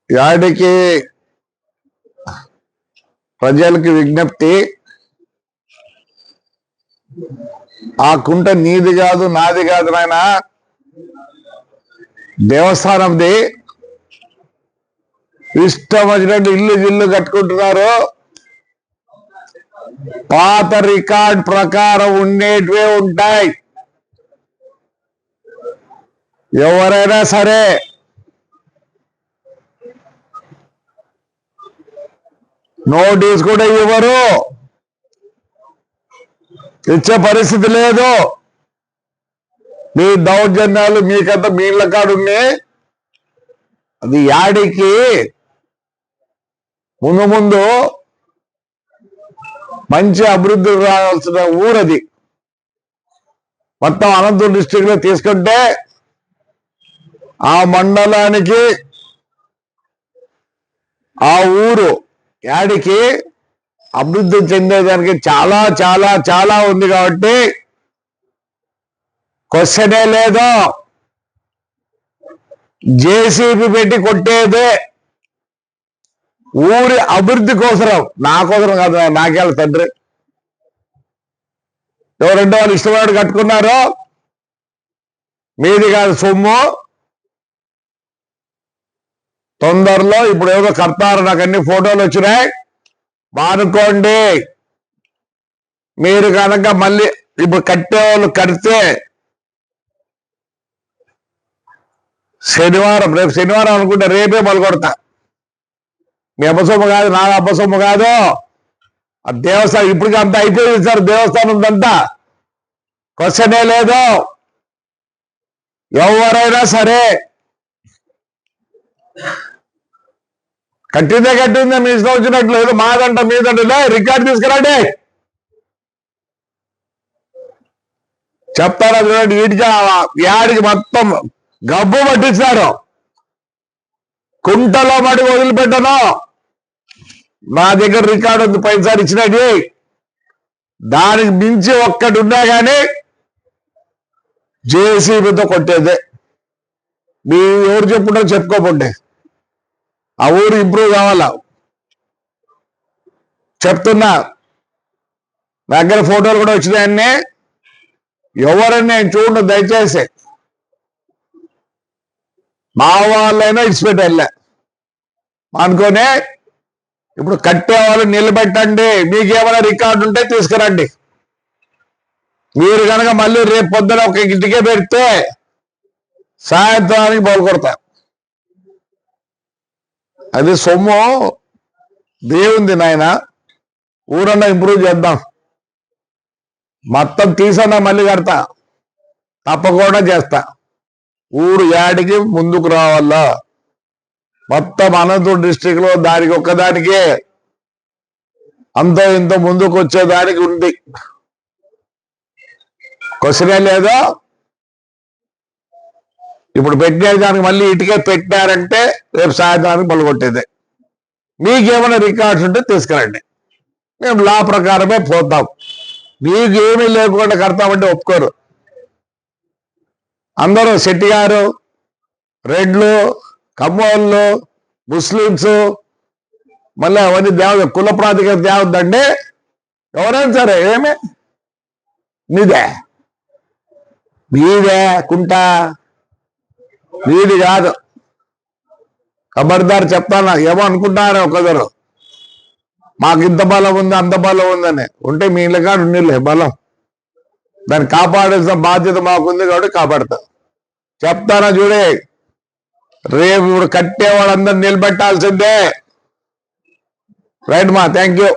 యాడికి ప్రజలకు విజ్ఞప్తి, ఆ కుంట నీది కాదు నాది కాదు నాయన, దేవస్థానంది. ఇష్టం వచ్చినట్టు ఇల్లు కట్టుకుంటున్నారు. పాత రికార్డ్ ప్రకారం ఉండేటివే ఉంటాయి. ఎవరైనా సరే నోటీస్ కూడా ఇవ్వరు, ఇచ్చే పరిస్థితి లేదు. మీ దౌర్జన్యాలు మీకంతా మీ ఇళ్ళ కాడుండే. అది యాడికి ముందు మంచి అభివృద్ధి రావాల్సిన ఊరది. మొత్తం అనంతపురం డిస్టిక్ లో తీసుకుంటే ఆ మండలానికి ఆ ఊరు యాడికి అభివృద్ధి చెందేదానికి చాలా చాలా చాలా ఉంది. కాబట్టి క్వశ్చనే లేదు. జేసీబీ పెట్టి కొట్టేదే ఊరి అభివృద్ధి కోసం, నా కోసం కాదు, నాకేళ్ళ తండ్రి. ఎవరంటే వాళ్ళు ఇష్టపడి కట్టుకున్నారో మీది కాదు సొమ్ము. తొందరలో ఇప్పుడు ఏదో కడతారు, నాకు అన్ని ఫోటోలు వచ్చినాయి, మానుకోండి. మీరు కనుక మళ్ళీ ఇప్పుడు కట్టేవాళ్ళు కడితే శనివారం, రేపు శనివారం అనుకుంటే రేపే మొదలుకొడతా. మీ అబ్బసొమ్ము కాదు, నా అబ్బసొమ్ము కాదు. ఆ దేవస్థానం ఇప్పటికీ అంతా అయిపోయింది సార్, దేవస్థానం అంతా క్వశ్చనే లేదు. ఎవరైనా సరే కట్టిందే మీ ఇష్టం వచ్చినట్లు, ఏదో మాదంట మీదంటే రికార్డు తీసుకురండి. చెప్తారా చూడండి, వీటికి యాడికి మొత్తం గబ్బు పట్టించారు. కుంటలో మడి వదిలిపెట్టను. నా దగ్గర రికార్డు ఉంది, పైసారి ఇచ్చినది. దానికి మించి ఒక్కటి ఉన్నా కానీ జేసీబీతో కొట్టేదే. మీ ఎవరు చెప్పుకుంటారో చెప్పుకోకండి. ఆ ఊరు ఇంప్రూవ్ కావాలా చెప్తున్నా. దగ్గర ఫోటోలు కూడా వచ్చినాయన్నీ. ఎవరని నేను చూడండి దయచేసి. మా వాళ్ళైనా ఇచ్చిపెట్టా అనుకోనే. ఇప్పుడు కట్టే వాళ్ళు నిలబెట్టండి. మీకేమైనా రికార్డు ఉంటే తీసుకురండి. మీరు కనుక మళ్ళీ రేపు పొద్దున ఒక ఇంటికే పెడితే సాయంత్రానికి బోల్కొడతా. అది సొమ్ము దేవుంది నాయన. ఊరన్నా ఇంప్రూవ్ చేద్దాం. మొత్తం తీసన్నా మళ్ళీ కడతా, తప్పకుండా చేస్తా. ఊరు యాడికి ముందుకు రావాలా. మొత్తం అనంతపురం డిస్టిక్ లో దానికి ఒక్కదానికే అంతో ఇంతో ముందుకు వచ్చేదానికి ఉంది. క్వశ్చనే లేదు. ఇప్పుడు పెట్టేదానికి మళ్ళీ ఇటుకే పెట్టారంటే రేపు సాయంత్రానికి పలుకొట్టేదే. మీకేమైనా రికార్డ్స్ ఉంటే తీసుకురండి, మేము లా ప్రకారమే పోతాం. మీకు ఏమీ లేకుండా కడతామంటే ఒప్పుకోరు. అందరూ శెట్టి గారు, రెడ్లు, కమ్మోళ్ళు, ముస్లింస్, మళ్ళీ అవన్నీ దేవ కుల ప్రాతిక దేవద్దండి. ఎవరైనా సరే ఏమే మీదే కుంట మీది కాదు. ఖబర్దారు చెప్తాను. ఏమో అనుకుంటారు ఒకరు, మాకు ఇంత బలం ఉంది అంత బలం ఉందని. ఉంటే మీ ఇళ్ళ కాదు ఉండిలే బలం. దాన్ని కాపాడాల్సిన బాధ్యత మాకుంది కాబట్టి కాపాడతా. చెప్తానా చూడే, రేపు ఇప్పుడు కట్టే వాళ్ళందరూ నిలబెట్టాల్సిందే. రైట్ మా, థ్యాంక్ యూ.